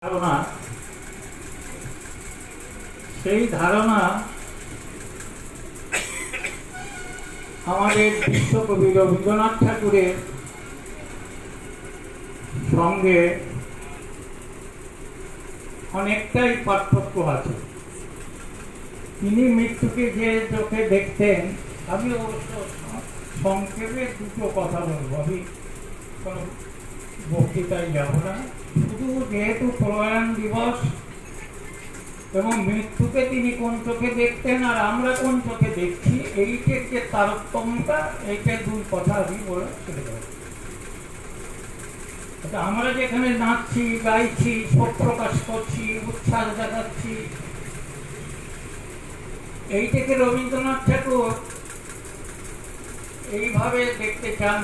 ধারণা, সেই ধারণা আমাদের বিশ্বকবি রবীন্দ্রনাথ ঠাকুরের সঙ্গে অনেকটাই পার্থক্য আছে। তিনি মৃত্যুকে যে চোখে দেখতেন, আমি অবশ্য সংক্ষেপে দুটো কথা বলবো, আমি কোনো বক্তৃতায় যাব না। শুধু যেহেতু প্রয়াণ দিবস এবং মৃত্যুকে তিনি কোন চোখে দেখতেন আর আমরা কোন চোখে দেখছি, এইটার যে তারতম্যটা, এইটা দুই কথা আমি বলে ছেড়ে দেব। আমরা যেখানে নাচছি, গাইছি, শোক প্রকাশ করছি, উচ্ছ্বাস দেখাচ্ছি, এইটাকে রবীন্দ্রনাথ ঠাকুর এইভাবে দেখতে চান।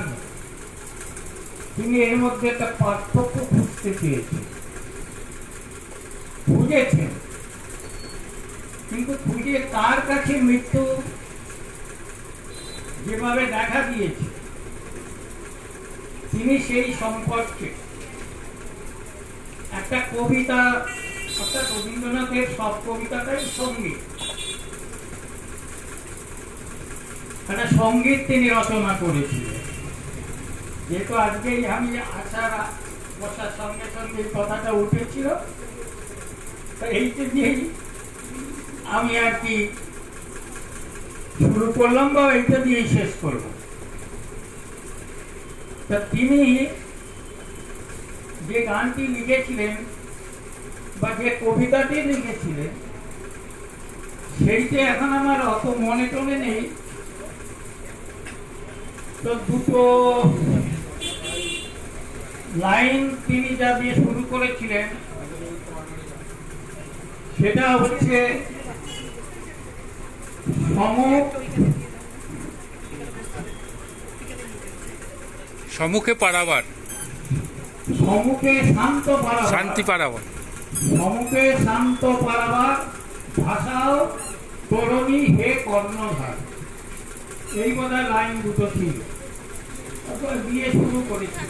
তিনি এর মধ্যে একটা পার্থক্য খুঁজতে চেয়েছেন, খুঁজেছেন, কিন্তু খুঁজে তার কাছে মৃত্যু যেভাবে দেখা দিয়েছে, তিনি সেই সম্পর্কে একটা কবিতা, অর্থাৎ রবীন্দ্রনাথের সব কবিতাটাই সঙ্গীত, একটা সঙ্গীত তিনি রচনা করেছিলেন। যেহেতু আজকেই আমি আসার বসার সঙ্গে সঙ্গে এই কথাটা উঠেছিল, এইটা দিয়েই আমি আর কি শুরু করলাম বা এইটা দিয়েই শেষ করব। তা তিনি যে গানটি লিখেছিলেন বা যে কবিতাটি লিখেছিলেন, সেইটা এখন আমার অত মনে টনে নেই। তো দুটো লাইন তিনি যা দিয়ে শুরু করেছিলেন, সেটা হচ্ছে সম্মুখে পারাবার, সম্মুখে শান্ত পারাবার, শান্তি পারাবার, সম্মুখে শান্ত পারাবার, ভাষাও তরুণী হে কর্ণধার। এই বোধহয় লাইন দুটো ছিল, দিয়ে শুরু করেছি।